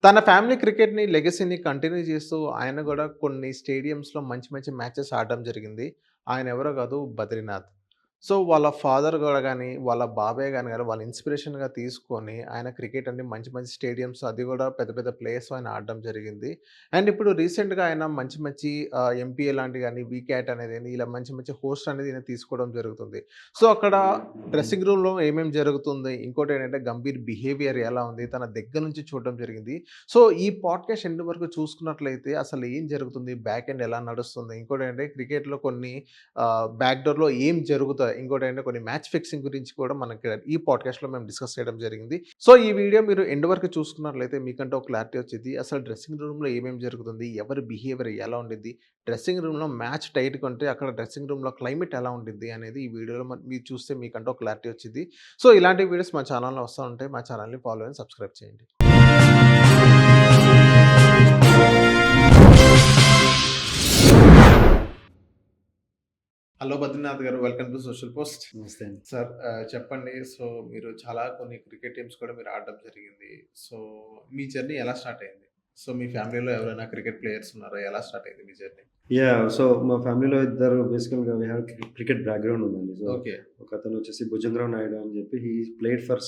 తన family క్రికెట్‌ని లెగసీని continue చేస్తూ ఆయన గూడా కొన్ని స్టేడియమ్స్‌లో మంచి మంచి మ్యాచెస్ ఆడడం జరిగింది. ఆయన ఎవరో గాదు బద్రీనాథ్. సో, వాళ్ళ ఫాదర్ గూడా గాని, వాళ్ళ బాబాయ్ గాని వాళ్ళ ఇన్‌స్పిరేషన్‌గా తీసుకొని ఆయన క్రికెట్ అని మంచి మంచి స్టేడియమ్స్ అది గూడా పెద్ద పెద్ద ప్లేయర్స్‌తో ఆయన ఆడడం జరిగింది. అండ్ ఇప్పుడు రీసెంట్‌గా ఆయన మంచి మంచి ఎంపీఏ లాంటివి గాని, వీక్యాట్ అనేది గాని ఇలా మంచి మంచి హోస్ట్ అనేది ఈయన తీసుకోవడం జరుగుతుంది. సో, అక్కడ డ్రెస్సింగ్ రూమ్‌లో ఏమేం జరుగుతుంది? ఇంకోటేంటంటే గంభీర్ బిహేవియర్ ఎలా ఉంది? తన దగ్గర నుంచి చూడడం జరిగింది. సో, ఈ పాడ్‌కాస్ట్ ఎండ్ వరకు చూసుకున్నట్లయితే అసలు ఏం జరుగుతుంది? బ్యాక్ ఎండ్ ఎలా నడుస్తుంది? ఇంకోటేంటంటే క్రికెట్‌లో కొన్ని బ్యాక్ డోర్‌లో ఏం జరుగుతాయి? ఇంకోటేంటంటే కొన్ని మ్యాచ్ ఫిక్సింగ్ గురించి కూడా మనకి ఈ పాడ్‌కాస్ట్‌లో మేము డిస్కస్ చేయడం జరిగింది. సో, ఈ వీడియో మీరు ఎండ్ వరకు చూసుకున్నట్లయితే మీకంటే ఒక క్లారిటీ వచ్చిద్ది. అసలు డ్రెస్సింగ్ రూమ్‌లో ఏమేం జరుగుతుంది? ఎవరి బిహేవియర్ ఎలా ఉండిద్ది? డ్రెస్సింగ్ రూమ్‌లో మ్యాచ్ టైట్‌గా ఉంటే అక్కడ డ్రెస్సింగ్ రూమ్‌లో క్లైమేట్ ఎలా ఉండిద్ది? అనేది ఈ వీడియోలో మీరు చూస్తే మీకంటూ ఒక క్లారిటీ వచ్చిద్ది. సో, ఇలాంటి వీడియోస్ మా ఛానెల్‌లో వస్తా ఉంటాయి. మా ఛానెల్‌ని ఫాలో అండ్ సబ్స్క్రైబ్ చేయండి. హలో బద్రీనాథ్ గారు. Welcome to social post. నమస్తే అండి. సార్ చెప్పండి. సో, మీరు చాలా కొన్ని క్రికెట్ టీమ్స్ కూడా మీరు ఆడడం జరిగింది. సో, మీ జర్నీ ఎలా స్టార్ట్ అయింది? సో, మీ ఫ్యామిలీలో ఎవరైనా క్రికెట్ ప్లేయర్స్ ఉన్నారా? ఎలా స్టార్ట్ అయింది మీ జర్నీ? సో, మా ఫ్యామిలీలో ఇద్దరు బేసికల్‌గా వి హావ్ క్రికెట్ బ్యాక్‌గ్రౌండ్ ఉందండి. So, okay. ఒకతను వచ్చేసి భుజంగరావ్ నాయుడు అని చెప్పి హి ప్లేడ్ ఫర్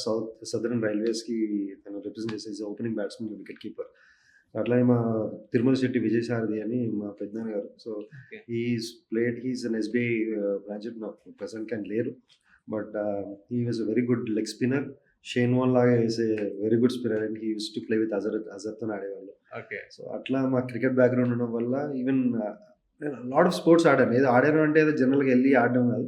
సదర్న్ రైల్వేస్‌కి తను రిప్రజెంట్ చేసే ఓపెనింగ్ బ్యాట్స్‌మన్, వికెట్ కీపర్. అట్లాగే మా తిరుమల శెట్టి విజయసారథి అని మా పెద్దనాన్న గారు. So, okay. He is an SBI graduate now ప్రెజెంట్‌గా ఆయన లేరు. But he was a very good leg spinner. Shane Warne లాగా is a very good spinner and he used to play with అజర్‌తోని ఆడేవాళ్ళు. ఓకే. సో, అట్లా మా cricket background ఉండడం వల్ల ఈవెన్ నేను లాట్ ఆఫ్ స్పోర్ట్స్ ఆడాను. ఏదో ఆడాను అంటే ఏదో జనరల్‌గా ఎళ్లి ఆడడం కాదు.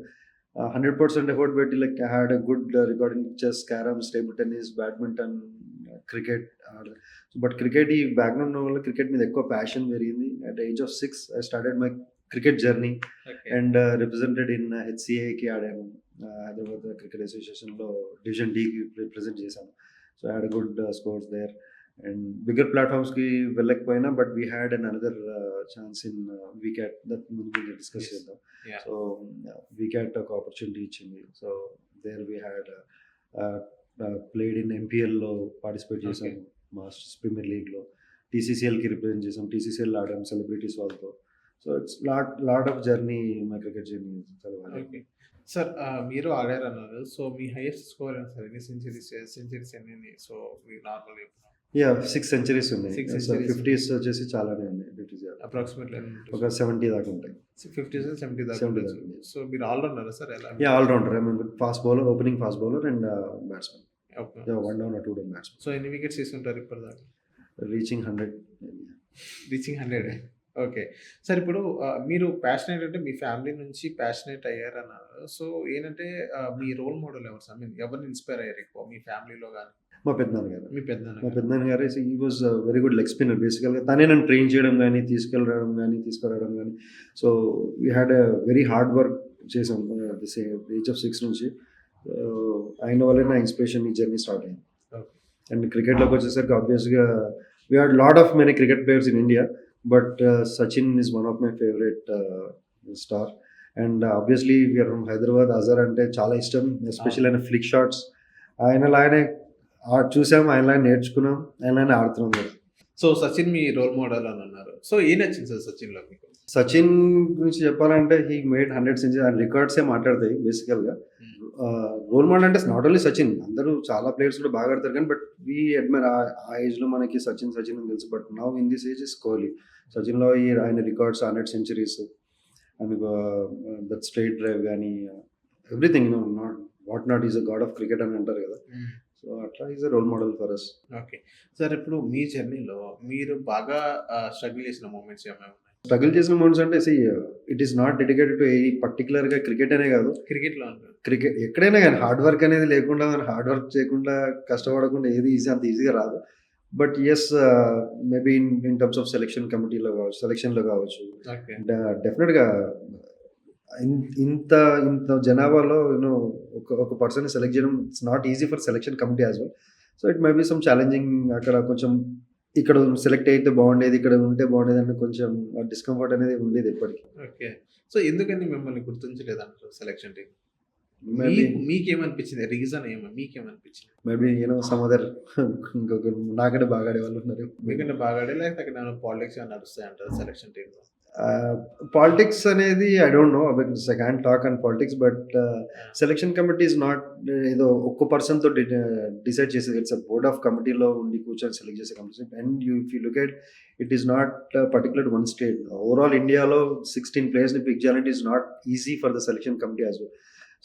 100% ఎఫర్ట్ పెట్టి like I had a good record in chess, carroms, table tennis, badminton, cricket ఆడా. బట్ క్రికెట్ ఈ బ్యాక్‌గ్రౌండ్ ఉండడం వల్ల క్రికెట్ మీద ఎక్కువ ప్యాషన్ పెరిగింది. At the age of 6 I started my cricket journey okay. And represented in హెచ్‌సీఏకి ఆడాను. Hyderabad cricket అసోసియేషన్‌లో డివిజన్ డీకి రిప్రజెంట్ చేశాను. So, I had a good scores there. And bigger ప్లాట్‌ఫార్మ్స్‌కి వెళ్ళకపోయినా but we had another chance in వీకాట్ that ముందు ముందు discuss yes. చేద్దాం. యాహ్! సో, వీకాట్ ఒక ఆపర్చునిటీ ఇచ్చింది. సో, దేర్ వి హాడ్ ఆహ్, ప్లేడ్ ఇన్ ఎంపీఎల్‌లో పార్టిసిపేట్ ఓకే. చేశాము. మాస్టర్స్ ప్రీమియర్ లీగ్‌లో. టీసీసీఎల్‌కి రిప్రజెంట్ చేసాం. టీసీసీఎల్ ఆడాం సెలబ్రిటీస్ వాళ్ళతో. So, it's lot of journey my cricket journey చదవాలి. ఓకే. సార్ మీరు ఆడారన్నారు. సో, మీ హైయెస్ట్ స్కోర్ ఎంత సార్? ఎన్ని సెంచరీస్ ఎన్నెన్ని? సో, మీరు నార్మల్‌గా చెప్పండి. 6 సెంచరీస్ ఉన్నాయి. 6 సో, సెంచరీస్ 50స్ వచ్చేసి చాలానే ఉన్నాయి. 50s అప్రాక్సిమేట్‌లీ ఎన్ని ఉంటాయి ఒక సార్? 70 దాకా ఉంటాయి. 50-70 దాకా 70 ఉండొచ్చు. దాకా ఉన్నాయి. సో, మీరు ఆల్ రౌండరా సార్? ఎలా all rounder. I mean fast bowler, opening fast bowler and batsman. Okay. 1 down are 2 down batsman. So, ఎన్ని వికెట్స్ తీసుంటారు ఇప్పటిదాకా? రీచింగ్ 100. Reaching 100 okay. సార్ ఇప్పుడు మీరు ప్యాషనేట్ అంటే మీ ఫ్యామిలీ నుంచి ప్యాషనేట్ అయ్యారన్నారు. సో, ఏంటంటే మీ రోల్ మోడల్ ఎవరు సార్? ఐ మీన్ ఎవరిని inspire అయ్యారు ఎక్కువ? మీ ఫ్యామిలీలో గాని, మా పెద్దనాన్న గారు. మీ పెద్దనాన్న మా గారు? పెద్దనాన్న గారు he was very good leg spinner బేసికల్‌గా. తనే నన్ను ట్రైన్ చేయడం గాని, తీసుకెళ్ళడం గాని, తీసుకురావడం గాని. So, we had a very hard work చేసాం. ది ఏజ్ ఆఫ్ 6 నుంచి. ఆయన వల్లే నా ఇన్‌స్పిరేషన్ ఈ జర్నీ స్టార్ట్ అయింది. ఓకే. అండ్ క్రికెట్‌లోకి వచ్చేసరికి ఆబ్వియస్‌గా we had lot of many cricket players in India. But Sachin is one of my favourite star. And obviously we are from Hyderabad. Azhar అంటే చాలా ఇష్టం. ఎస్పెషల్లీ ఆయన ఫ్లిక్ షాట్స్. ఆయనలాగానే చూసాం, ఆయనలాగా నేర్చుకున్నాం, ఆయనలాగానే ఆడుతున్నాం కూడా. సో, సచిన్ మీ రోల్ మోడల్ అని అన్నారు. సో, ఏం నచ్చింది సార్ సచిన్‌లో మీకు? సచిన్ గురించి చెప్పాలంటే హీ మేడ్ 100 సెంచరీ. ఆయన రికార్డ్సే మాట్లాడతాయి బేసికల్‌గా. హ్మ్. రోల్ మోడల్ అంటే నాట్ ఓన్లీ సచిన్. అందరూ చాలా ప్లేయర్స్ కూడా బాగా ఆడతారు కానీ బట్ వి అడ్మైర్ ఆ ఏజ్‌లో మనకి సచిన్ అని తెలుసు. But now in this age is Kohli. సచిన్‌లో ఆయన records 100 centuries and that straight drive గాని everything what not is a god of cricket అని అంటారు కదా! హ్మ్. సో, అట్లా is a role model for us. Okay. Sir ఇప్పుడు మీ జర్నీలో మీరు బాగా స్ట్రగుల్ చేసిన మొమెంట్స్ ఏమైనా ఉన్నాయా? స్ట్రగుల్ చేసిన మూమెంట్స్ అంటే it is not dedicated to పర్టిక్యులర్‌గా క్రికెట్ అనే కాదు. క్రికెట్‌లో అంటారు. క్రికెట్ ఎక్కడైనా గాని హార్డ్ వర్క్ అనేది లేకుండా, మనం హార్డ్ వర్క్ చేయకుండా, కష్టపడకుండా ఏది అంత ఈజీగా రాదు. But yes, maybe in terms of selection కమిటీలో కావచ్చు, సెలక్షన్‌లో కావచ్చు. ఓకే. డెఫినిట్‌గా ఇన్ ఇంత ఇంత జనాభాలో ఒక పర్సన్‌ని సెలెక్ట్ చేయడం it's not easy for selection committee as well. So, it may be some challenging అక్కడ కొంచెం. ఇక్కడ సెలెక్ట్ అయితే బాగుండేది, ఇక్కడ ఉంటే బాగుండేది అని కొంచెం డిస్కంఫర్ట్ అనేది ఉండేది ఎప్పటికి. ఓకే. సో, ఎందుకని మిమ్మల్ని గుర్తించలేదంటారు సెలక్షన్ టీమ్? మేబీ మీకేమనిపించింది? రీజన్ మీకేమనిపించింది? మేబీ సమ్ అదర్ ఇంకొక నాకంటే బాగా ఆడే వాళ్ళు ఉన్నారు. మీకంటే బాగా ఆడే లేకపోతే అక్కడ ఏమైనా పాలిటిక్స్ ఏమైనా నడుస్తాయంటారా సెలక్షన్ టీమ్‌లో? పాలిటిక్స్ అనేది I don't know because I can't talk on politics. But selection committee is not ఏదో ఒక్క పర్సన్తో డిసైడ్ చేసేది. ఇట్స్ అ బోర్డ్ ఆఫ్ కమిటీలో ఉండి కూర్చొని సెలెక్ట్ చేసే committee. And if you look at it is not particular one state. Overall ఇండియాలో 16 ప్లేయర్స్ని పిక్ చేయాలంటే is not easy for the selection committee as well.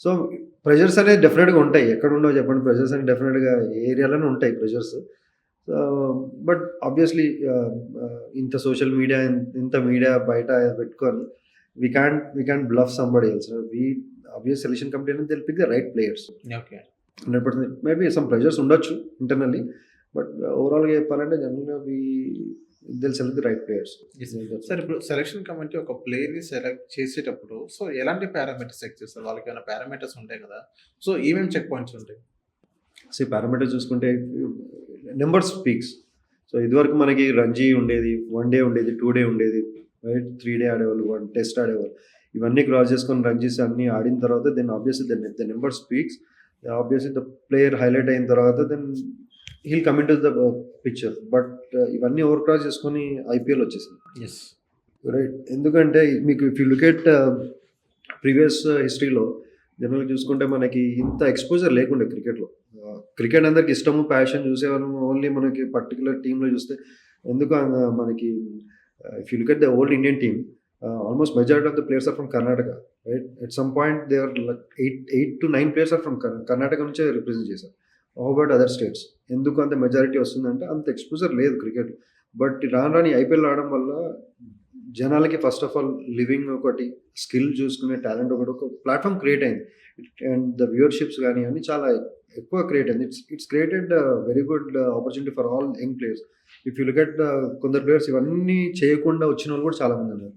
So pressures అనేది డెఫినెట్గా ఉంటాయి. ఎక్కడ ఉండవు చెప్పండి, ప్రెషర్స్ అనేది డెఫినెట్గా ఏ ఏరియాలోనే ఉంటాయి ప్రెషర్స్. బట్ ఆబ్వియస్లీ ఇంత సోషల్ మీడియా, ఇంత మీడియా బయట పెట్టుకొని we can bluff somebody else. Obvious selection committee అనేది they'll pick the right players. Okay. 100%. Maybe some pressures ఉండొచ్చు ఇంటర్నల్లీ, బట్ ఓవరాల్గా చెప్పాలంటే జనరల్గా they'll select the right players. Sir ఇప్పుడు సెలక్షన్ కమిటీ ఒక ప్లేయర్‌ని సెలెక్ట్ చేసేటప్పుడు సో ఎలాంటి పారామీటర్స్ చెక్ చేస్తారు? వాళ్ళకేమైనా పారామీటర్స్ ఉంటాయి కదా! సో ఏమేమి చెక్ పాయింట్స్ ఉంటాయి? పారామీటర్స్ చూసుకుంటే నెంబర్ స్పీక్స్. సో ఇదివరకు మనకి రంజీ ఉండేది, 1 డే ఉండేది, 2 డే ఉండేది, రైట్, 3 డే ఆడేవాళ్ళు, 1 టెస్ట్ ఆడేవాళ్ళు. ఇవన్నీ క్రాస్ చేసుకొని రంజీస్ అన్నీ ఆడిన తర్వాత then obviously the number speaks. Obviously the player highlight అయిన తర్వాత then he'll come in to the picture. But ఇవన్నీ ఓవర్ క్రాస్ చేసుకొని ఐపీఎల్ వచ్చేసింది, యెస్. రైట్. ఎందుకంటే మీకు if you look at previous హిస్టరీలో జనరల్గా చూసుకుంటే మనకి ఇంత ఎక్స్పోజర్ లేకుండే క్రికెట్లో. క్రికెట్ అందరికి ఇష్టము, ప్యాషన్, చూసేవాళ్ళం. ఓన్లీ మనకి పర్టికులర్ టీంలో చూస్తే ఎందుకు మనకి if you look at the old Indian team, almost majority of the players are from Karnataka, right. At some point they are like 8 to 9 players are from Karnataka నుంచే రిప్రజెంట్ చేశారు. How about other states? ఎందుకు అంత majority వస్తుందంటే అంత exposure లేదు cricket. But రాని IPL ఆడడం వల్ల జనాలకి ఫస్ట్ ఆఫ్ ఆల్ లివింగ్ ఒకటి, స్కిల్ చూసుకునే టాలెంట్ ఒకటి, ఒక ప్లాట్ఫామ్ క్రియేట్ అయింది. అండ్ ద వ్యూవర్షిప్స్ కానీ అన్నీ చాలా ఎక్కువ క్రియేట్ అయింది. It's created very good opportunity for all young players. If you look at కొందరు ప్లేయర్స్ ఇవన్నీ చేయకుండా వచ్చిన వాళ్ళు కూడా చాలామంది ఉన్నారు,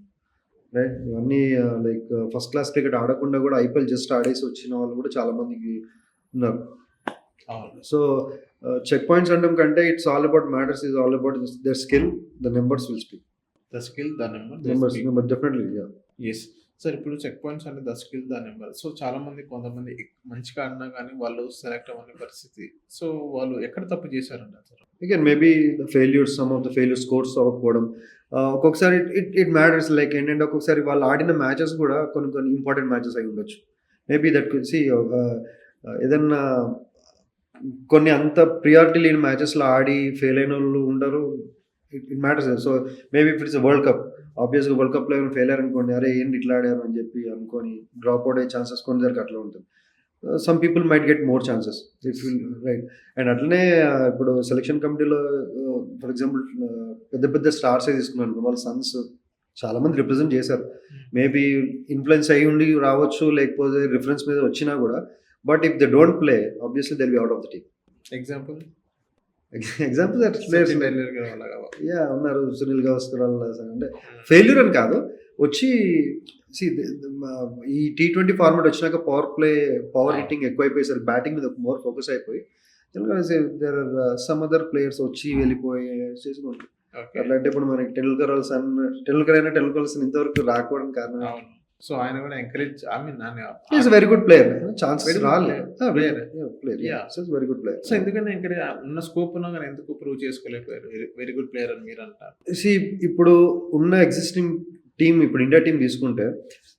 రైట్. ఇవన్నీ లైక్ ఫస్ట్ క్లాస్ క్రికెట్ ఆడకుండా కూడా ఐపీఎల్ జస్ట్ ఆడేసి వచ్చిన వాళ్ళు కూడా చాలామందికి ఉన్నారు. అవును. సో చెక్ పాయింట్స్ అనడం కంటే it's all about matters is all about their skill, the numbers will speak. The skill, the number, number definitely, yeah. Yes. Sir ఇప్పుడు చెక్ పాయింట్స్ అంటే the skill, the number. So చాలామంది కొంతమంది మంచిగా ఆడినా కానీ వాళ్ళు సెలెక్ట్ అవ్వని పరిస్థితి. సో వాళ్ళు ఎక్కడ తప్పు చేశారంటారు sir? Again maybe the failures, some of the failure scores అవ్వకపోవడం. ఒక్కొక్కసారి ఇట్ మ్యాటర్స్. లైక్ ఏంటంటే ఒక్కొక్కసారి వాళ్ళు ఆడిన మ్యాచెస్ కూడా కొన్ని ఇంపార్టెంట్ మ్యాచెస్ అయి ఉండొచ్చు. మేబీ దట్ కుడ్ సి ఏదన్నా కొన్ని అంత ప్రియారిటీ లేని మ్యాచెస్లో ఆడి ఫెయిల్ అయిన వాళ్ళు ఉండరు. It matters. So maybe if it's world cup, ఆబ్వియస్గా వరల్డ్ కప్లో ఏమైనా ఫెయిల్ అయ్యారు అనుకోండి, అరే ఏంటి ఇట్లా ఆడారు అని చెప్పి అనుకొని డ్రాప్ అవుట్ అయ్యే ఛాన్సెస్ కొందరికి అట్లా ఉంటుంది. Some people might get more chances if you, right. And అట్లనే ఇప్పుడు సెలక్షన్ కమిటీలో ఫర్ ఎగ్జాంపుల్ పెద్ద పెద్ద స్టార్సే తీసుకున్నాను, వాళ్ళ సన్స్ చాలామంది రిప్రజెంట్ చేశారు. మేబీ ఇన్ఫ్లుయెన్స్ అయ్యి ఉండి రావచ్చు, లేకపోతే రిఫరెన్స్ మీద వచ్చినా కూడా. But if they don't play obviously they will be out of the team. Example players yeah ఉన్నారు. సునీల్ గవాస్కర్ అంటే ఫెయిల్యూర్ అని కాదు, వచ్చి ఈ T20 ఫార్మాట్ వచ్చినాక పవర్ హిట్టింగ్ ఎక్కువైపోయేసరికి బ్యాటింగ్ మీద మోర్ ఫోకస్ అయిపోయి there are some other players వచ్చి వెళ్ళిపోయి చేసుకుంటారు. అట్లా అంటే ఇప్పుడు మనకి టెండూల్కర్ ఇంతవరకు రాకపోవడం కారణం. సో ఆయన కూడా encourage, I mean is very good player. Chance Very good రాలేదు, player. Player, Yeah. Very good player. So ఎందుకంటే ఇక్కడ ఉన్న స్కోప్ ఉన్నా కానీ ఎందుకు ప్రూవ్ చేసుకోలేకపోయారు? వెరీ గుడ్ ప్లేయర్ అని మీరు అంటారు. ఇప్పుడు ఉన్న ఎగ్జిస్టింగ్ టీమ్, ఇప్పుడు ఇండియా టీం తీసుకుంటే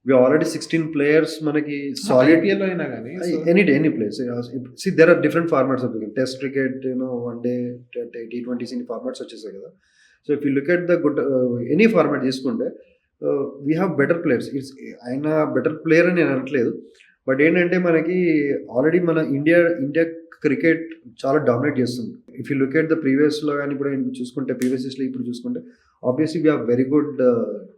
వి ఆల్రెడీ 16 ప్లేయర్స్ మనకి సాలిడ్. ఐపీఎల్ అయినా కానీ any players. There are different formats of test cricket, one day, T20s, ఇన్ని ఫార్మాట్స్ వచ్చేసాయి కదా. So if you look at the good any format తీసుకుంటే we have better players. ఆయన better player అని నేను అనట్లేదు, బట్ ఏంటంటే మనకి ఆల్రెడీ మన ఇండియా క్రికెట్ చాలా డామినేట్ చేస్తుంది. If you look at the ప్రీవియస్లో కానీ ఇప్పుడు చూసుకుంటే, ప్రీవియస్ ఇయర్స్లో ఇప్పుడు చూసుకుంటే obviously we have very good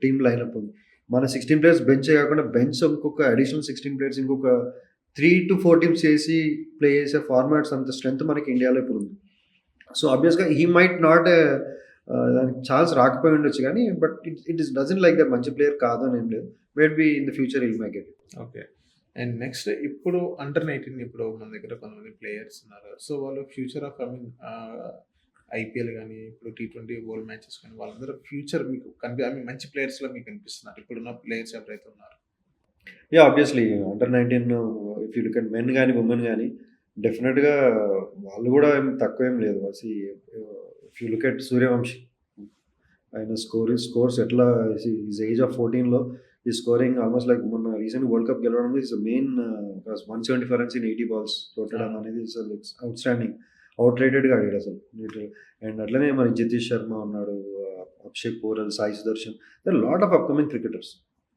team lineup ఉంది. మన 16 ప్లేయర్స్ బెంచే కాకుండా బెంచ్ ఇంకొక అడిషనల్ 16 ప్లేయర్స్ ఇంకొక 3 to 4 టీమ్స్ చేసి ప్లే చేసే ఫార్మాట్స్ అంత స్ట్రెంత్ మనకి ఇండియాలో ఇప్పుడు ఉంది. సో ఆబ్వియస్గా హీ మైట్ నాట్ దానికి ఛాన్స్ రాకపోయి ఉండొచ్చు కానీ, but it is doesn't like that మంచి ప్లేయర్ కాదు అని ఏం లేదు. Maybe in the future will make it. Okay. And next ఇప్పుడు అండర్-19 ఇప్పుడు మన దగ్గర కొంతమంది ప్లేయర్స్ ఉన్నారు. సో వాళ్ళు ఫ్యూచర్ ఆఫ్ ఐపీఎల్ కానీ ఇప్పుడు T20 వరల్డ్ మ్యాచెస్ కానీ వాళ్ళందరూ ఫ్యూచర్ మీకు మంచి ప్లేయర్స్లో మీకు అనిపిస్తున్నారు ఇప్పుడున్న ప్లేయర్స్ ఎవరైతే ఉన్నారు? Yeah! Obviously under 19 if you look at men గాని, వుమెన్ గాని డెఫినిట్‌గా వాళ్ళు గూడా ఏం తక్కువేం లేదు. ఇఫ్ యూ లుక్ అట్ 'సూర్యవంశి' ఆయన స్కోర్స్ ఎట్లా హిస్ ఏజ్ ఆఫ్ 14లో ఈ స్కోరింగ్ ఆల్‌మోస్ట్ లైక్ మొన్న రీసెంట్ వరల్డ్ కప్ గెలవడంలో is main 174 runs in 80 balls కొట్టడం అవును. అనేది అసలు ఇట్స్ ఔట్‌స్టాండింగ్. ఔట్ రేటెడ్‌గా ఆడాడసలు. లిటరల్లీ. అండ్ అట్లనే మన జితేష్ శర్మ ఉన్నాడు. Abhishek Porel, Sai Sudarshan. There are lot of upcoming cricketers.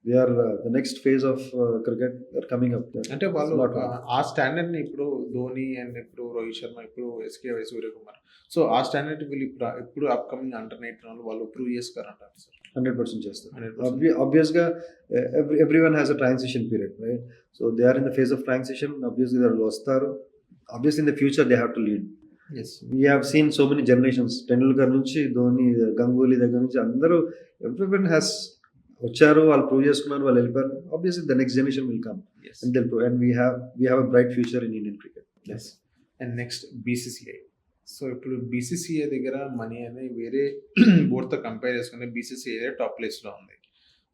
They are the next phase of cricket they are coming up. అంటే వాళ్ళు లాట్ లాట్. ఆ స్టాండర్డ్‌ని ఇప్పుడు ధోని అండ్ ఇప్పుడు రోహిత్ శర్మ, ఇప్పుడు ఎస్‌కే సూర్యకుమార్. సో, ఆ స్టాండర్డ్ వీళ్ళు ఇప్పుడు అప్‌కమింగ్ అండర్ 19 వాళ్ళు ప్రూవ్ చేసుకోరంటారు సార్. 100% చేస్తారు. 100%. Obviously, everyone has a transition period, right? So they are in the phase of transition. Obviously, they వస్తారు. Obviously, in the future, they have to lead. Yes. We have seen so many generations. Tendulkar నుంచి ధోని, గంగూలీ దగ్గర నుంచి అందరూ everyone has వచ్చారు. వాళ్ళు prove చేసుకున్నారు. వాళ్ళు వెళ్ళిపోయారు. Obviously, the next generation will come yes. and they'll prove. And we have a bright future in Indian cricket. Yes. And next BCCI. So, ఇప్పుడు బీసీసీఐ దగ్గర మనీ అనేది వేరే బోర్డ్‌తో కంపేర్ చేసుకుంటే బీసీసీఐ టాప్ ప్లేస్‌లో ఉంది.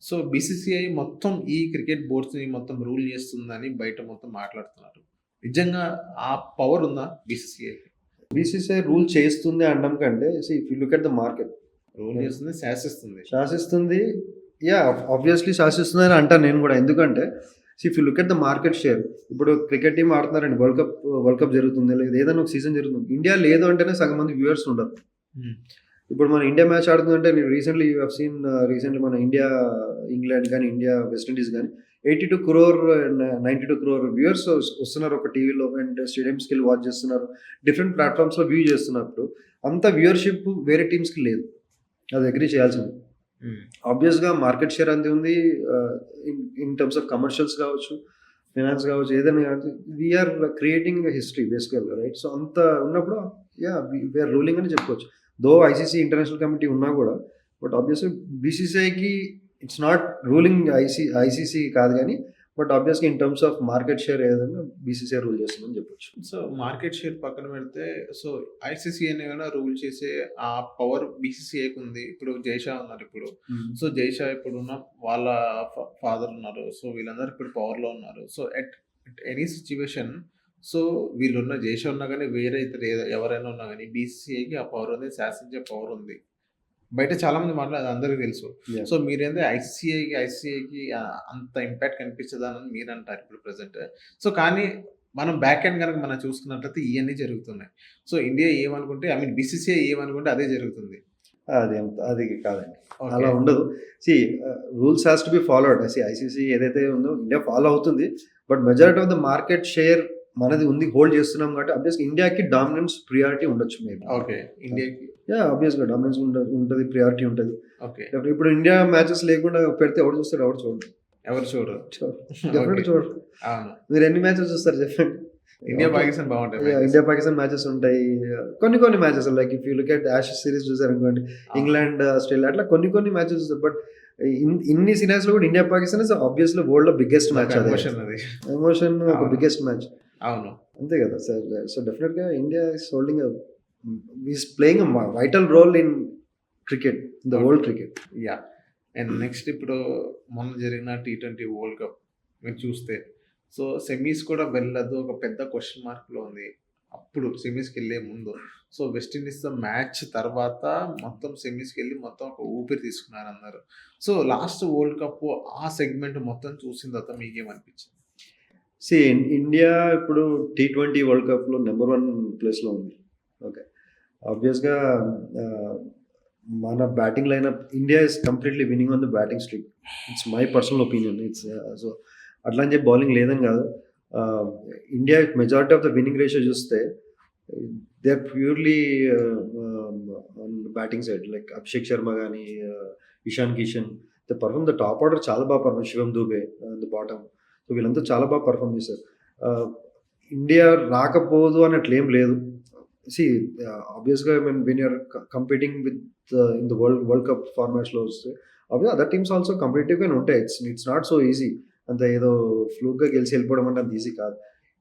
సో, బీసీసీఐ మొత్తం ఈ cricket బోర్డ్స్‌ని మొత్తం రూల్ చేస్తుందని బయట మొత్తం మాట్లాడుతున్నారు. నిజంగా ఆ పవర్ ఉందా బీసీసీఐకి? BCCI రూల్ చేస్తుంది అనడం కంటే if you look at the market rule చేస్తుంది, శాసిస్తుంది. శాసిస్తుంది. యాహ్! ఆబ్వియస్‌లీ శాసిస్తుందని అంటాను నేను గూడా. ఎందుకంటే if you look at the market share ఇప్పుడు క్రికెట్ టీమ్ ఆడుతున్నారండి. వరల్డ్ కప్ జరుగుతుంది. లేదా ఏదైనా ఒక సీజన్ జరుగుతుంది. ఇండియా లేదు అంటేనే సగం మంది వ్యూవర్స్ ఉండరు. హ్మ్. ఇప్పుడు మన ఇండియా మ్యాచ్ ఆడుతుందంటే నేను recently you have seen recently మన ఇండియా, ఇంగ్లాండ్ గాని, ఇండియా వెస్ట్ ఇండీస్ గాని 82 క్రోర్, 92 క్రోర్ వ్యూవర్స్ వస్తున్నారు ఒక టీవీలో అండ్ స్టేడియంస్‌కెళ్ళి వాచ్ చేస్తున్నారు. డిఫరెంట్ ప్లాట్‌ఫార్మ్స్‌లో వ్యూ చేస్తున్నప్పుడు అంత వ్యూవర్‌షిప్ వేరే టీమ్స్‌కి లేదు. అది అగ్రీ చేయాల్సిందే. హ్మ్. ఆబ్వియస్‌గా మార్కెట్ షేర్ అంతే ఉంది. ఇన్ టర్మ్స్ ఆఫ్ కమర్షియల్స్ కావచ్చు, ఫైనాన్స్ కావచ్చు, ఏదైనా కావచ్చు. వీఆర్ క్రియేటింగ్ హిస్టరీ బేసికల్‌గా, రైట్? సో, అంత ఉన్నప్పుడు యాహ్! వీఆర్ రూలింగ్ అని చెప్పుకోవచ్చు. దో ఐసీసీ ఇంటర్నేషనల్ కమిటీ ఉన్నా కూడా బట్ ఆబ్వియస్‌లీ బీసీసీఐకి ఇట్స్ నాట్ రూలింగ్ ఐసీసీ కాదు గానీ బట్ ఆబ్వియస్‌గా in terms of market share ఏదైనా బీసీసీఐ రూల్ చేస్తుందని చెప్పొచ్చు. సో, మార్కెట్ షేర్ పక్కన పెడితే సో, ఐసీసీఐని గూడా రూల్ చేసే ఆ పవర్ బీసీసీఐకి ఉంది. ఇప్పుడు జైషా ఉన్నారు ఇప్పుడు. సో, జైషా ఇప్పుడున్న వాళ్ళ ఫాదర్ ఉన్నారు. సో, వీళ్ళందరూ ఇప్పుడు పవర్‌లో ఉన్నారు. So, at any situation so, వీళ్ళున్న Jay Shah ఉన్నా గానీ, వేరే ఇతర ఎవరైనా ఉన్నా గానీ, బీసీసీఐకి ఆ పవర్ ఉంది. శాసించే పవర్ ఉంది. బయట చాలా మంది మాట్లాడేది అందరికి తెలుసు. యాహ్! సో, మీరేందో ఐసీసీఐకి అంత ఇంపాక్ట్ కనిపించదని మీరంటారు ఇప్పుడు ప్రెజెంట్. సో, కానీ మనం బ్యాక్ ఎండ్ గనక మనం చూసుకున్నట్లయితే ఇయన్నీ జరుగుతున్నాయి. సో, ఇండియా ఏమనుకుంటే ఐ మీన్ బీసీసీఐ ఏమనుకుంటే అదే జరుగుతుంది. అది కాదండి. ఓకే. అలా ఉండదు. See rules has to be followed. ICC ఏదైతే ఉందో ఇండియా ఫాలో అవుతుంది. But majority of the market share మనది ఉంది. హోల్డ్ చేస్తున్నాం కాబట్టి ఆబ్వియస్‌గా ఇండియాకి డామినెన్స్ ప్రియారిటీ ఉండొచ్చు మేబీ. ఓకే. ఇండియాకి యాహ్! ఆబ్వియస్‌గా డామినెన్స్ ఉంటది. ప్రియారిటీ ఉంటది. ఓకే. ఇప్పుడు ఇండియా మ్యాచెస్ లేకుండా పెడితే ఎవడు చూస్తాడు? ఎవడు చూడడు. ఎవరు చూడరు. డెఫినెట్‌గా ఓకే. చూడరు. అవును. మీరు ఎన్ని మ్యాచెస్ చూస్తారు చెప్పండి? ఇండియా, పాకిస్తాన్ బాగుంటాయి yeah! Matches. India, Pakistan matches ఉంటాయి. కొన్ని matches like if you look at Ashes series చూసారనుకోండి. ఇంగ్లాండ్, ఆస్ట్రేలియా అట్లా కొన్ని మ్యాచెస్ చూస్తారు. బట్ ఇన్ని సిరీస్‌లో కూడా ఇండియా, పాకిస్తాన్ ఇస్ ఆబ్వియస్లీ వరల్డ్‌లో బిగ్గెస్ట్ మ్యాచ్ అది. ఎమోషన్ అది. ఎమోషన్ ఒక అవును. Biggest match. అవును. అంతే కదా! సో డెఫినిట్‌గా India is holding is playing a vital role in cricket. In the world cricket. Yeah! And next ఇప్పుడు మొన్న జరిగిన టీ20 వరల్డ్ కప్ మీరు చూస్తే సో, సెమీస్ కూడా వెళ్ళదు. ఒక పెద్ద క్వెషన్ మార్క్‌లో ఉంది. అప్పుడు సెమీస్‌కెళ్ళే ముందు. సో, వెస్ట్ ఇండీస్‌తో మ్యాచ్ తర్వాత మొత్తం సెమీస్‌కెళ్ళి మొత్తం ఒక ఊపిరి తీసుకున్నారు అందరూ. సో, లాస్ట్ వరల్డ్ కప్ ఆ సెగ్మెంట్ మొత్తం చూసిన తర్వాత మీకేమనిపించింది? ఇండియా ఇప్పుడు టీ20 వరల్డ్ కప్‌లో నంబర్ 1 ప్లేస్‌లో ఉంది. ఓకే. ఆబ్వియస్‌గా మన batting lineup India is completely winning on the batting streak. It's my personal opinion. So అట్లా అని చెప్పి బౌలింగ్ లేదని కాదు. India majority of the winning ratio చూస్తే they are purely on batting side like Abhishek Sharma గాని, Ishan Kishan the top order చాలా బాగా perform. Shivam Dube the bottom. So వీళ్ళంతా చాలా బాగా పర్ఫార్మ్ చేశారు. ఇండియా రాకపోదు అన్నట్లేం లేదు. సీ ఆబ్వియస్‌గా when you are competing with in the world cup ఫార్మాట్స్‌లో వస్తే అదర్ టీమ్స్ ఆల్సో కాంపిటీటివ్‌గానే ఉంటాయి. It's not so easy. అంత ఏదో ఫ్లూక్‌గా గెలిచి వెళ్ళిపోవడం అంటే అంత ఈజీ కాదు.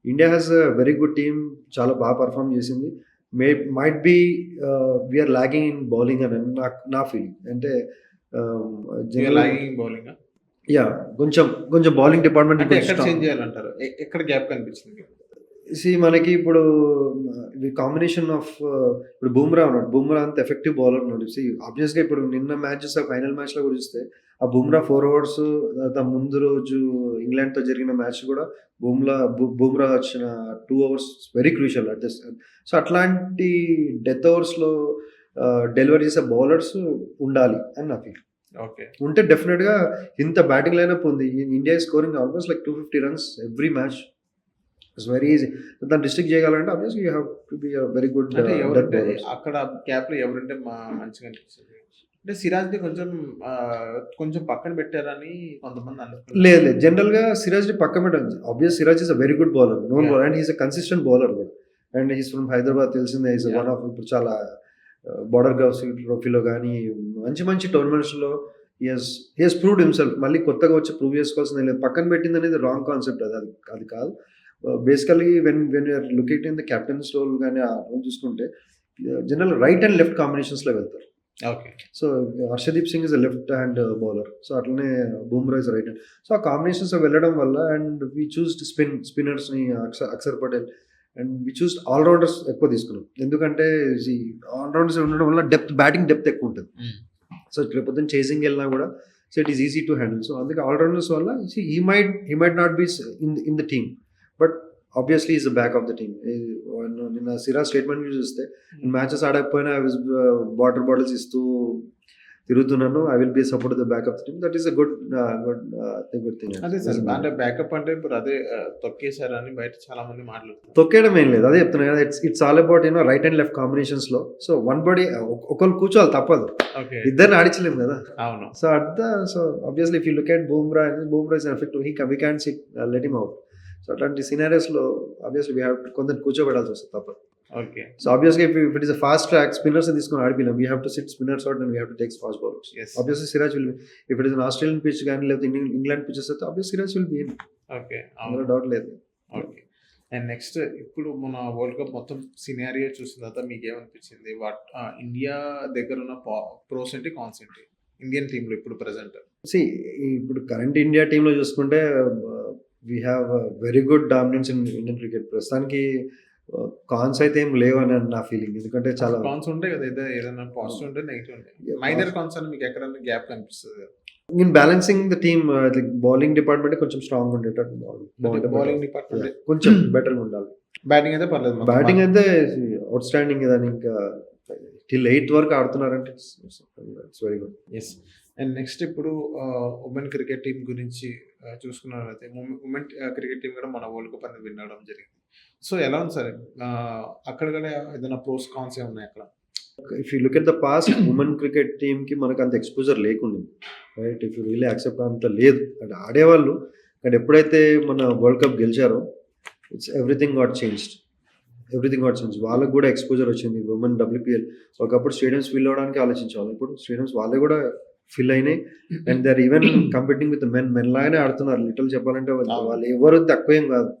India has a very good team. చాలా బాగా పర్ఫార్మ్ చేసింది. Might be we are lagging in bowling అని నా ఫీలింగ్. అంటే యూఆర్ లాగింగ్ ఇన్ బౌలింగా? యాహ్! కొంచెం కొంచెం బౌలింగ్ డిపార్ట్‌మెంట్ అంటే కొంచెం ఎక్కడ స్ట్రాంగ్. చేంజ్ చేయాలంటారు? ఎక్కడ గ్యాప్ కనిపించింది మీకు? మనకి ఇప్పుడు ది కాంబినేషన్ ఆఫ్ ఇప్పుడు బుమ్రా ఉన్నాడు. బుమ్రా అంత ఎఫెక్టివ్ బౌలర్ ఉన్నాడు. ఆబ్వియస్‌గా ఇప్పుడు నిన్న మ్యాచెస్ ఫైనల్ మ్యాచ్‌లో కూడా చూస్తే ఆ బుమ్రా 4 ఓవర్స్ తర్వాత ముందు రోజు ఇంగ్లాండ్‌తో జరిగిన మ్యాచ్ కూడా బుమ్రా వచ్చిన 2 overs very crucial at this. So, అట్లాంటి డెత్ ఓవర్స్‌లో డెలివరీ చేసే బౌలర్స్ ఉండాలి అని నా ఫీల్. ఓకే. ఉంటే డెఫినిట్‌గా ఇంత బ్యాటింగ్ లైనప్ ఉంది. India is scoring almost like 250 runs every match. It's very easy. దాన్ని రిస్ట్రిక్ట్ చేయగలంటే obviously you have to be a very good అంటే డెత్ ఎవరుంటే బౌలర్స్. అక్కడ గ్యాప్‌లో ఎవరుంటే మంచిగా అనిపిస్తది? అంటే సిరాజ్‌ని కొంచెం కొంచెం పక్కన పెట్టారని కొంతమంది అనుకుంటున్నారు. లేదు, లేదు. జనరల్‌గా సిరాజ్‌ని పక్కన పెట్టండి. Siraj is a very good bowler. Known yeah! Bowler and he is a consistent bowler కూడా. And he is from Hyderabad తెలిసిందే. He is yeah! One of ఇప్పుడు చాలా బోర్డర్ గవాస్కర్ ట్రోఫీలో గాని మంచి మంచి టోర్నమెంట్స్‌లో హి హస్ ప్రూవ్డ్ హిమ్సెల్ఫ్. మళ్ళీ కొత్తగా వచ్చి ప్రూవ్ చేసుకోవాల్సిందేం లేదు. పక్కన పెట్టిందనేది రాంగ్ కాన్సెప్ట్ అది. అది కాదు. Basically when you are looking in the captains role గాని ఆ రోల్ చూసుకుంటే జనరల్ రైట్ అండ్ లెఫ్ట్ కాంబినేషన్స్‌లో వెళ్తారు. Okay. So, Harshdeep Singh is a left hand bowler. So, అట్లనే Bumrah is right hand. So, ఆ కాంబినేషన్స్‌లో వెళ్ళడం వల్ల అండ్ వి చూస్డ్ స్పిన్నర్స్‌ని Axar Patel and we chose all rounders ఎక్కువ తీసుకున్నాం. ఎందుకంటే ఆల్ రౌండర్స్ ఉండడం వల్ల బ్యాటింగ్ డెప్త్ ఎక్కువ ఉంటుంది. హ్మ్. సో, రేపొద్దున చేసింగ్ వెళ్ళినా కూడా so, it is easy to handle. So, అందుకే ఆల్ రౌండర్స్ వల్ల he might not be in the team. But obviously is the back of the team. నిన్న సిరాజ్ స్టేట్మెంట్ చూస్తే మ్యాచెస్ ఆడకపోయినా ఐ వాస్ వాటర్ బాటిల్స్ ఇస్తూ తిరుగుతున్నాను. I will be support the back of the team. That is a good thing. అదే sir. అంటే backup అంటే ఇప్పుడు అదే తొక్కేసారని బయట చాలా మంది మాట్లాడుతున్నారు. తొక్కేయడం ఏం లేదు. అదే చెప్తున్నా కదా. It's all about right and left కాంబినేషన్స్‌లో. సో, వన్ బాడీ ఒకళ్ళు కూర్చోవాలి తప్పదు. ఓకే. ఇద్దరిని ఆడించలేము కదా. అవును. So obviously if you look at Bumrah is effective. We can't let him out. So, అట్లాంటి సినారియోస్‌లో ఆబ్వియస్లీ వి హావ్ కొందరిని కూర్చోబెట్టాల్సి వస్తది తప్పదు. Okay. So obviously, if it is a fast track, spinners in this one ఆడిపిలేం. We have to sit spinners out and we have to take fast bowlers. Yes. Obviously, Siraj will be. If it is an Australian pitch కానీ లేకపోతే England pitches అయితే obviously Siraj will be in. Okay. అందులో అవును. Doubt లేదు. Okay. And next ఇప్పుడు మన వరల్డ్ cup మొత్తం సినారియో చూసిన తర్వాత మీకేమనిపించింది? ఇండియా దగ్గర ఉన్న ప్రోస్ ఏంటి? కాన్స్ ఏంటి? ఇండియన్ టీమ్‌లో ఇప్పుడు ప్రెజెంట్. See, ఇప్పుడు కరెంట్ ఇండియా టీంలో చూసుకుంటే we have a very good dominance in Indian cricket. ప్రస్తుతానికి కాన్స్ అయితే ఏం లేవని నా ఫీలింగ్. ఎందుకంటే చాలా కాన్స్ ఉంటాయి కదా! ఏదైనా పాజిటివ్ ఉంటాయి, నెగెటివ్ ఉంటాయి. మైనర్ కాన్స్ అని మీకు ఎక్కడన్నా గ్యాప్ కనిపిస్తది కదా? In balancing the team like bowling department కొంచెం స్ట్రాంగ్ ఉండేటట్టు అంటే బౌలింగ్ డిపార్ట్మెంట్ కొంచెం బెటర్‌గా ఉండాలి. బ్యాటింగ్ అయితే పర్లేదు మొత్తం బ్యాటింగ్ బాగా. అయితే అవుట్ స్టాండింగ్ దాన్ని ఇంకా టిల్ 8th వరకు ఆడుతున్నారంటే it's very good. Yes. And next ఇప్పుడు ఉమెన్ క్రికెట్ టీమ్ గురించి చూసుకున్నట్లయితే ఉమెన్ క్రికెట్ టీమ్ కూడా మన వరల్డ్ కప్ అనేది విన్ అవ్వడం జరిగింది. సో, ఎలా ఉంది సార్? అక్కడ కూడా ఏదైనా ప్రోస్, కాన్స్ ఏమున్నాయి అక్కడ? If you look at the past women cricket టీమ్‌కి మనకు అంత ఎక్స్‌పోజర్ లేకుండింది. Right? If you really accept అంత లేదు. అంటే ఆడేవాళ్ళు. కానీ ఎప్పుడైతే మన వరల్డ్ కప్ గెలిచారో ఎవ్రీథింగ్ గాట్ చేంజ్డ్. వాళ్ళకి కూడా ఎక్స్‌పోజర్ వచ్చింది. ఉమెన్ WPL ఒకప్పుడు స్టేడియంస్ ఫిల్ అవ్వడానికి ఆలోచించేవాళ్ళు. ఇప్పుడు స్టేడియంస్ వాళ్ళే కూడా ఫిల్ అయినాయి. And they are even competing with men లాగానే ఆడుతున్నారు. లిటరల్ చెప్పాలంటే వాళ్ళు ఎవరు తక్కువేం కాదు.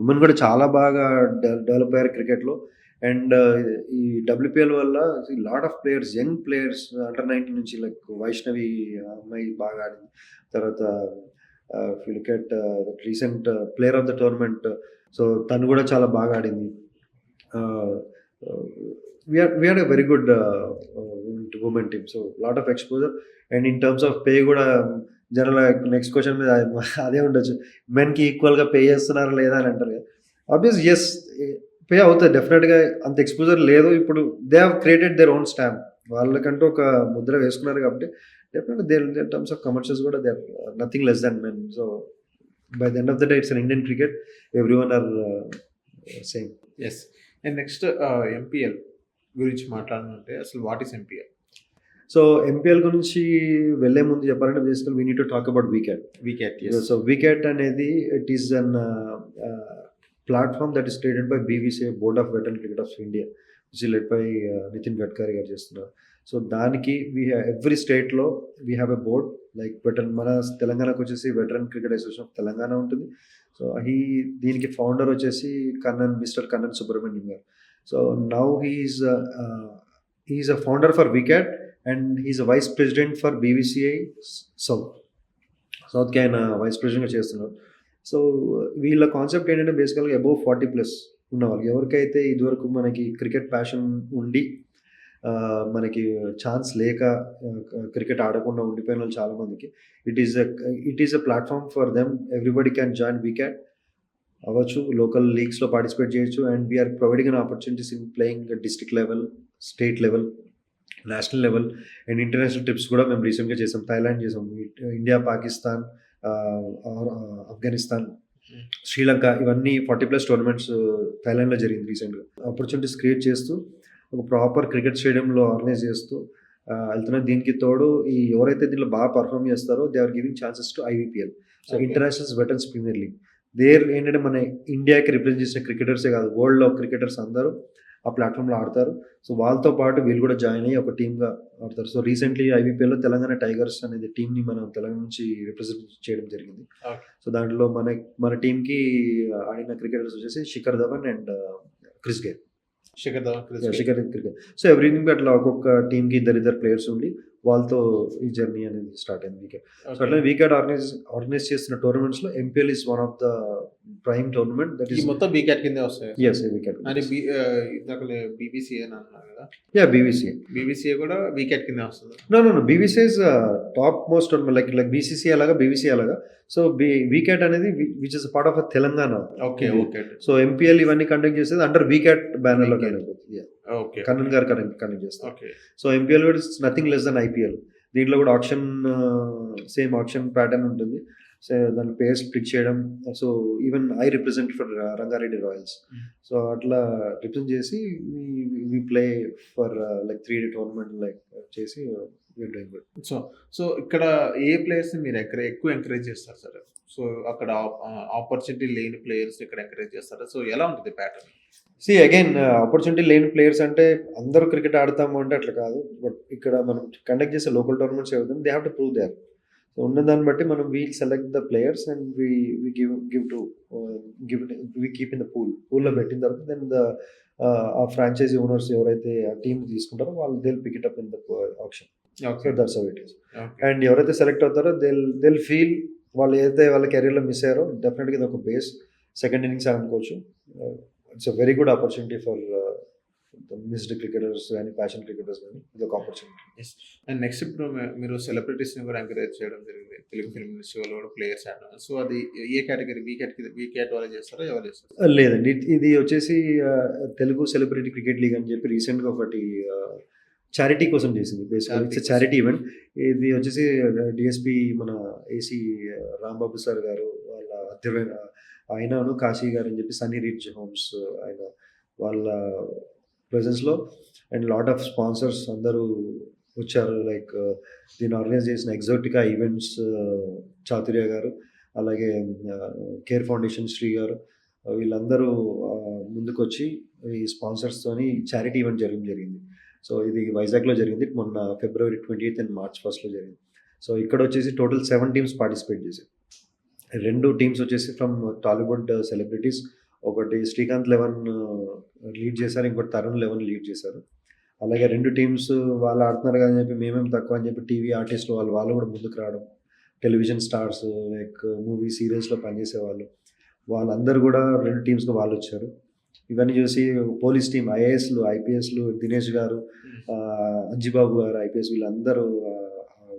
ఉమెన్ కూడా చాలా బాగా డెవలప్ అయ్యారు క్రికెట్‌లో. అండ్ ఈ WPL వల్ల lot of players, young players under 19 నుంచి లైక్ వైష్ణవి అమ్మాయి బాగా ఆడింది. తర్వాత if you look at recent player of the tournament so తను కూడా చాలా బాగా ఆడింది. We are a very good women team. So lot of exposure and in terms of pay కూడా జనరల్‌గా నెక్స్ట్ క్వెషన్ మీద అదే ఉండొచ్చు. మెన్‌కి ఈక్వల్‌గా పే చేస్తున్నారా లేదా అని అంటారు కదా. ఆబ్వియస్‌లీ యెస్, పే అవుతది డెఫినిట్‌గా. అంత ఎక్స్‌పోజర్ లేదు. ఇప్పుడు they have created their own stamp. వాళ్ళకంటూ ఒక ముద్ర వేసుకున్నారు కాబట్టి డెఫినిట్‌గా దేర్ టర్మ్స్ ఆఫ్ కమర్షియల్స్ కూడా they are nothing less than men. So by the end of the day it's an Indian cricket. Everyone are same. Yes. And next MPL గురించి మాట్లాడాలంటే అసలు what is MPL? So MPL గురించి వెళ్ళే ముందు చెప్పాలంటే basically we need to talk about wicket. Yes. So wicket అనేది it is an platform that is created by BVCI board of veteran cricket of India which is led by Nitin Gadkari garu చేస్తున్నారు. So దానికి every స్టేట్‌లో we have a board like మన తెలంగాణకు వచ్చేసి veteran cricket association of Telangana ఉంటుంది. So దీనికి founder వచ్చేసి mister Kannan Subrahmanyam garu. So now he is a founder for wicket and he is a vice president for BVCI south. సౌత్‌కి ఆయన వైస్ ప్రెసిడెంట్‌గా చేస్తున్నారు. సో, వీళ్ళ కాన్సెప్ట్ ఏంటంటే బేసికల్‌గా అబోవ్ 40+ ఉన్నవాళ్ళు. ఎవరికైతే ఇదివరకు మనకి క్రికెట్ ప్యాషన్ ఉండి మనకి ఛాన్స్ లేక క్రికెట్ ఆడకుండా ఉండిపోయినోళ్ళు చాలా మందికి it is a platform for them. Everybody can join weekend అవ్వచ్చు. లోకల్ లీగ్స్‌లో పార్టిసిపేట్ చేయొచ్చు. And we are providing an opportunities in playing district level, state level, national level and international trips కూడా మేము రీసెంట్‌గా చేసాం. థాయిలాండ్ చేసాం. ఇండియా, పాకిస్తాన్, ఆఫ్ఘనిస్తాన్, శ్రీలంక ఇవన్నీ 40+ tournaments థాయిలాండ్‌లో జరిగింది రీసెంట్‌గా. ఆపర్చునిటీస్ క్రియేట్ చేస్తూ ఒక ప్రాపర్ క్రికెట్ స్టేడియంలో ఆర్గనైజ్ చేస్తూ వెళ్తున్నాం. దీనికి తోడు ఎవరైతే దీంట్లో బాగా పర్ఫార్మ్ చేస్తారో they are giving chances to IVPL. So international veterans premier league. ఏంటంటే మన ఇండియాకి రిప్రజెంట్ చేసిన క్రికెటర్సే కాదు, వరల్డ్‌లో క్రికెటర్స్ అందరూ ఆ ప్లాట్‌ఫామ్‌లో ఆడతారు. సో వాళ్ళతో పాటు వీళ్ళు కూడా జాయిన్ అయ్యి ఒక టీమ్‌గా ఆడతారు. సో రీసెంట్‌లీ ఐబీపీఎల్‌లో తెలంగాణ టైగర్స్ అనేది టీమ్‌ని మనం తెలంగాణ నుంచి రిప్రజెంట్ చేయడం జరిగింది. సో దాంట్లో మన టీమ్‌కి ఆడిన క్రికెటర్స్ వచ్చేసి Shikhar Dhawan and Chris Gayle. Shikhar Dhawan, Chris Gayle. Shikhar cricket. So every టీమ్‌కి అట్లా ఒక్కొక్క టీమ్‌కి ఇద్దరు ప్లేయర్స్ ఉండి వాళ్ళతో ఈ జర్నీ అనేది స్టార్ట్ అయింది వీకెండ్. సో అట్లా వీకెండ్ ఆర్గనైజ్ చేస్తున్న టోర్నమెంట్స్‌లో MPL is one of the prime tournament that ఈ ఈస్ మొత్తం వీకెట్ కిందే వస్తాయి. yes weekend. అని ఇందాక బీబీసీఏ అని అన్నారు కదా, yeah BBCA. బీబీసీఏ కూడా వీకెట్ కిందే వస్తుంది. No. BBCA is top most tournament like BCCA అలాగా BBCA అలాగా. సో వీకెట్ అనేది which is part of Telangana. Okay. So MPL ఇవన్నీ కండక్ట్ చేసేది అండర్ వీకెట్ బ్యానర్ లో కండక్ట్ అవుతుంది. ఓకే. కన్నన్ గారు కండక్ట్ చేస్తారు. ఓకే. సో ఎంపీఎల్ కూడా నథింగ్ లెస్ దెన్ ఐపీఎల్. దీంట్లో కూడా సేమ్ ఆప్షన్ ప్యాటర్న్ ఉంటుంది. సో దాని పేర్స్ పిక్ చేయడం. So even I represent for Rangareddy Royals. So అట్లా రిప్రజెంట్ చేసి we play for like 3-day tournament like చేసి సో ఇక్కడ ఏ ప్లేయర్స్ మీరు ఎక్కువ ఎంకరేజ్ చేస్తారు సార్? సో అక్కడ ఆపర్చునిటీ లేని ప్లేయర్స్ ఇక్కడ ఎంకరేజ్ చేస్తారా? సో ఎలా ఉంటుంది ప్యాటర్న్? అగైన్ ఆపర్చునిటీ లేని ప్లేయర్స్ అంటే అందరూ క్రికెట్ ఆడతాము అంటే అట్లా కాదు. బట్ ఇక్కడ మనం కండక్ట్ చేసే లోకల్ టోర్నమెంట్స్ ఏవైతే they have to prove there. So ఉన్న దాన్ని బట్టి మనం we'll select the players and we keep in the పూల్లో పెట్టిన తర్వాత దెన్ ఆ ఫ్రాంచైజీ ఓనర్స్ ఎవరైతే ఆ టీమ్ తీసుకుంటారో వాళ్ళు they pick it up in the option. So that's how it is. And ఎవరైతే సెలెక్ట్ అవుతారో దే ఫీల్ వాళ్ళు ఏదైతే వాళ్ళ కెరీర్లో మిస్ అయ్యారో డెఫినెట్గా ఇది ఒక బేస్ సెకండ్ ఇన్నింగ్స్ అనుకోవచ్చు. It's a very good opportunity for missed cricketers కానీ ప్యాషన్ క్రికెటర్స్ కానీ ఇది ఒక ఆపర్చునిటీ. అండ్ నెక్స్ట్ ఇప్పుడు మీరు సెలబ్రిటీస్ని కూడా ఎంకరేజ్ చేయడం జరిగింది తెలుగు ఫిల్మ్ ఇండస్ట్రీలో కూడా ప్లేయర్స్ ఆడడం. సో అది ఏ కేటగిరీ? వీకెట్ వాళ్ళు చేస్తారా, ఎవరు చేస్తారు? లేదండి, ఇది వచ్చేసి తెలుగు సెలబ్రిటీ క్రికెట్ లీగ్ అని చెప్పి రీసెంట్గా ఒకటి చారిటీ కోసం చేసింది. Basically it's charity event. ఇది వచ్చేసి డిఎస్పి మన ఏసీ రాంబాబు సార్ గారు వాళ్ళ ఆయనను కాశీ గారు అని చెప్పి సన్నీ రిచ్ హోమ్స్ ఆయన వాళ్ళ ప్రెజెన్స్లో అండ్ లాట్ ఆఫ్ స్పాన్సర్స్ అందరూ వచ్చారు. లైక్ దీన్ని ఆర్గనైజ్ చేసిన ఎగ్జోటికా ఈవెంట్స్ చాతుర్య గారు, అలాగే కేర్ ఫౌండేషన్ శ్రీ గారు, వీళ్ళందరూ ముందుకు వచ్చి ఈ స్పాన్సర్స్తోని చారిటీ ఈవెంట్ జరిగింది. సో ఇది వైజాగ్లో జరిగింది మొన్న February 28th and March 1st జరిగింది. సో ఇక్కడ వచ్చేసి టోటల్ 7 టీమ్స్ పార్టిసిపేట్ చేశారు. 2 టీమ్స్ వచ్చేసి ఫ్రమ్ టాలీవుడ్ సెలబ్రిటీస్. ఒకటి శ్రీకాంత్ 11 లీడ్ చేశారు, ఇంకోటి తరుణ్ 11 లీడ్ చేశారు. అలాగే 2 టీమ్స్ వాళ్ళు ఆడుతున్నారు కదా అని చెప్పి మేమేం తక్కువ అని చెప్పి టీవీ ఆర్టిస్టులు వాళ్ళు కూడా ముందుకు రావడం. టెలివిజన్ స్టార్స్ లైక్ మూవీ సీరియల్స్లో పనిచేసే వాళ్ళందరూ కూడా 2 టీమ్స్గా వాళ్ళు వచ్చారు. ఇవన్నీ చూసి పోలీస్ టీం, ఐఏఎస్లు, ఐపీఎస్లు, దినేష్ గారు, అంజిబాబు గారు ఐపీఎస్ వీళ్ళందరూ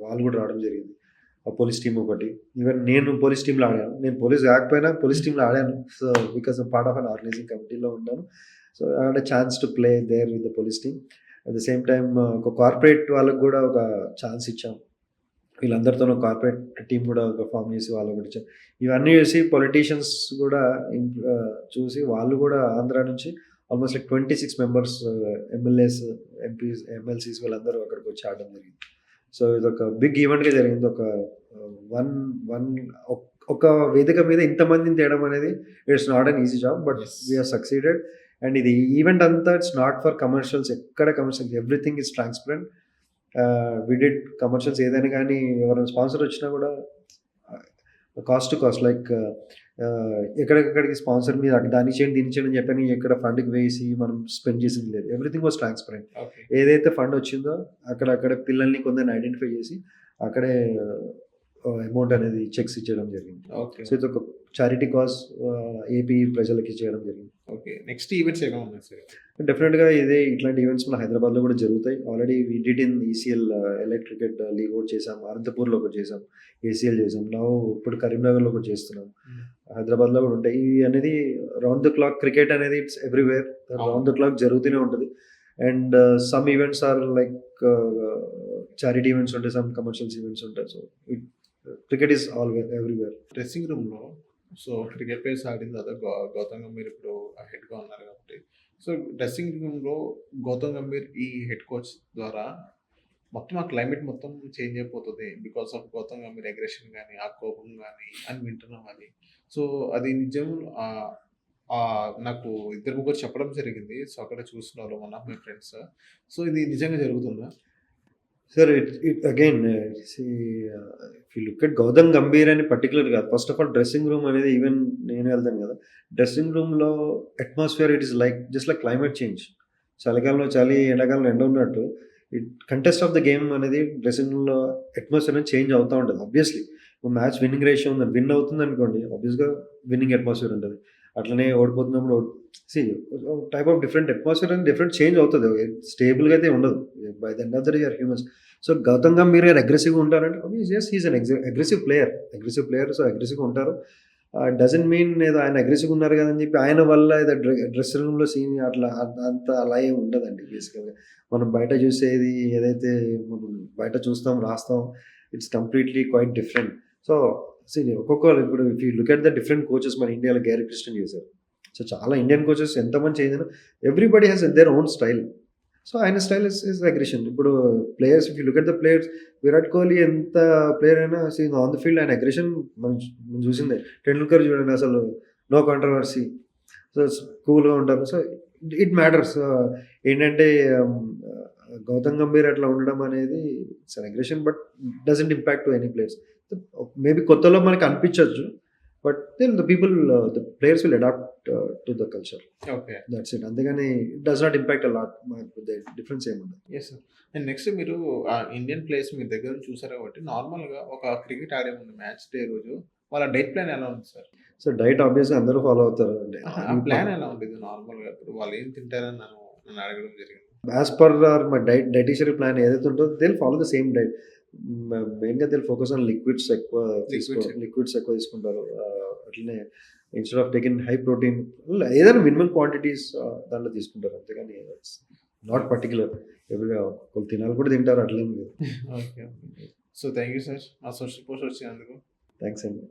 వాళ్ళు కూడా రావడం జరిగింది. ఆ పోలీస్ టీం ఒకటి. ఈవెన్ నేను పోలీస్ టీంలో ఆడాను. నేను పోలీస్ కాకపోయినా పోలీస్ టీంలో ఆడాను. So because part of an organizing కమిటీలో ఉన్నాను. So I had a chance to play there with the police team. At the same time ఒక కార్పొరేట్ వాళ్ళకు కూడా ఒక ఛాన్స్ ఇచ్చాం. వీళ్ళందరితో కార్పొరేట్ టీం కూడా ఒక ఫామ్ చేసి వాళ్ళు కూడా ఇచ్చాం. ఇవన్నీ చూసి పొలిటీషియన్స్ కూడా చూసి వాళ్ళు కూడా ఆంధ్ర నుంచి almost like 26 members MLAs, MPs, MLCs వీళ్ళందరూ అక్కడికి వచ్చి ఆడడం జరిగింది. సో ఇది ఒక బిగ్ ఈవెంట్గా జరిగింది. ఒక వేదిక మీద ఇంతమందిని తేయడం అనేది it's not an easy job, but we are succeeded. And ఇది ఈవెంట్ అంతా ఇట్స్ నాట్ ఫర్ కమర్షియల్స్. ఎక్కడ commercials, everything is transparent. We did commercials ఏదైనా కానీ ఎవరైనా స్పాన్సర్ వచ్చినా కూడా కాస్ట్ టు కాస్ట్ లైక్ ఎక్కడికి స్పాన్సర్ మీద దాన్ని చేయండి దీన్ని చేయండి అని చెప్పని ఎక్కడ ఫండ్కి వేసి మనం స్పెండ్ చేసింది లేదు. Everything was transparent. ఏదైతే ఫండ్ వచ్చిందో అక్కడ పిల్లల్ని కొందరిని ఐడెంటిఫై చేసి అక్కడే అమౌంట్ అనేది చెక్స్ ఇచ్చేయడం జరిగింది. ఓకే. సో ఇది ఒక చారిటీ కాజ్ ఏపీ ప్రజలకి చేయడం జరిగింది. ఓకే. నెక్స్ట్ ఈవెంట్స్ ఏమైనా ఉన్నాయి సార్? డెఫినెట్‌గా ఇట్లాంటి ఈవెంట్స్ మన హైదరాబాద్‌లో కూడా జరుగుతాయి. Already we did in ECL electric cricket league ఒకటి చేసాం. అనంతపూర్‌లో ఒకటి చేసాం. ఏసీఎల్ చేసాం. ఇప్పుడు కరీంనగర్‌లో ఒకటి చేస్తున్నాం. హైదరాబాద్‌లో కూడా ఉంటాయి. ఇవి అనేది రౌండ్ ద క్లాక్ క్రికెట్ అనేది it's everywhere. Round the clock జరుగుతూనే ఉంటది. And some events are like charity events ఉంటాయి. సమ్ కమర్షియల్స్ ఈవెంట్స్ ఉంటాయి. So cricket is all where everywhere. Dressing రూమ్‌లో సో క్రికెట్ ప్లేయర్స్ ఆడిన తర్వాత గౌతమ్ గంభీర్ ఇప్పుడు హెడ్‌గా ఉన్నారు కాబట్టి, సో డ్రెస్సింగ్ రూమ్‌లో గౌతమ్ గంభీర్ ఈ హెడ్ కోచ్ ద్వారా మొత్తం ఆ క్లైమేట్ మొత్తం చేంజ్ అయిపోతది. Because of Gautam Gambhir aggression గాని, ఆ కోపం గాని అని వింటున్నాం అది. సో అది నిజం. నాకు ఇద్దరు ముగ్గురు చెప్పడం జరిగింది. సో అక్కడ చూస్తున్నారు one of my friends. So ఇది నిజంగా జరుగుతుందా? Sir, it again, see, if you look at Gautam Gambhir అని పర్టికులర్ కాదు. First of all dressing room అనేది ఈవెన్ నేను వెళ్తాను కదా, డ్రెస్సింగ్ రూమ్లో atmosphere it is like just like climate change. చలికాలంలో చలి, ఎండాకాలంలో ఎండ ఉన్నట్టు కంటెస్ట్ ఆఫ్ ద గేమ్ అనేది డ్రెస్సింగ్ రూమ్లో అట్మాస్ఫియర్ అనేది చేంజ్ అవుతూ ఉంటుంది. ఆబ్వియస్లీ ఇప్పుడు మ్యాచ్ విన్నింగ్ రేషియో ఉందని విన్ అవుతుంది అనుకోండి, ఆబ్వియస్గా విన్నింగ్ అట్మాస్ఫియర్ ఉంటుంది. అట్లనే ఓడిపోతున్నప్పుడు టైప్ ఆఫ్ డిఫరెంట్ అట్మాస్ఫియర్ అనేది డిఫరెంట్ చేంజ్ అవుతుంది. స్టేబుల్గా అయితే ఉండదు. By the end of the day are humans. So Gautam Gambhir garu అగ్రెసివ్గా ఉంటారంటే yes he's an aggressive player. So అగ్రెసివ్గా ఉంటారు. డజంట్ మీన్ ఏదో ఆయన అగ్రెసివ్గా ఉన్నారు కదని చెప్పి ఆయన వల్ల ఏదో డ్రెస్సింగ్ రూమ్లో సీన్ అట్లా అంత అలా ఏమి ఉండదండి. బేసికల్గా మనం బయట చూసేది ఏదైతే మనం బయట చూస్తాం, రాస్తాం, it's completely quite different. So ఒక్కొక్కరు ఇప్పుడు if you look at the different coaches మన ఇండియాలో గ్యారీ క్రిస్టియన్ చేశారు. సో చాలా ఇండియన్ కోచెస్ ఎంతమంది చేంజ్ అయినా everybody has their own style. So ఆయన స్టైల్ ఇస్ అగ్రెషన్. ఇప్పుడు players if you look at the players, Virat Kohli ఎంత ప్లేయర్ అయినా ఆన్ ద ఫీల్డ్ ఆయన అగ్రెషన్ మనం చూసిందే. టెండూల్కర్ చూడండి, అసలు నో కాంట్రవర్సీ. సో కూల్గా ఉంటారు. So it matters. ఏంటంటే గౌతమ్ గంభీర్ అట్లా ఉండడం అనేది it's an aggression, but doesn't impact to any players. Maybe కొత్తలో మనకి అనిపించవచ్చు, but then the players will adapt to the culture. Okay. That's it. అంతేగాని it does not impact a lot. Difference ఏముండదు. Yes sir. And next మీరు Indian players మీ దగ్గర నుంచి చూసారు కాబట్టి నార్మల్‌గా ఒక క్రికెట్ ఆడే ముందు మ్యాచ్ డే రోజు వాళ్ళ డైట్ ప్లాన్ ఎలా ఉంది సార్? సో డైట్ ఆబ్వియస్‌గా అందరూ ఫాలో అవుతారు. అంటే ఆ ప్లాన్ ఎలా ఉండేది నార్మల్‌గా? ఇప్పుడు వాళ్ళు ఏం తింటారని నన్ను అడగడం జరిగింది. As per my dietary plan ఏదైతే ఉంటుందో they will follow the same diet. మెయిన్‌గా they will focus on liquids ఎక్కువ తీసుకుంటారు. అట్లనే instead of taking high protein ఏదైనా మినిమమ్ క్వాంటిటీస్ దాంట్లో తీసుకుంటారు. అంతేగాని ఇట్స్ నాట్ పర్టిక్యులర్. ఒకళ్ళు తినాలి కూడా తింటారు, అట్లేం లేదు. Okay. So thank you sir. మా సోషల్ పోస్ట్ వచ్చినందుకు. థాంక్స్ అండి.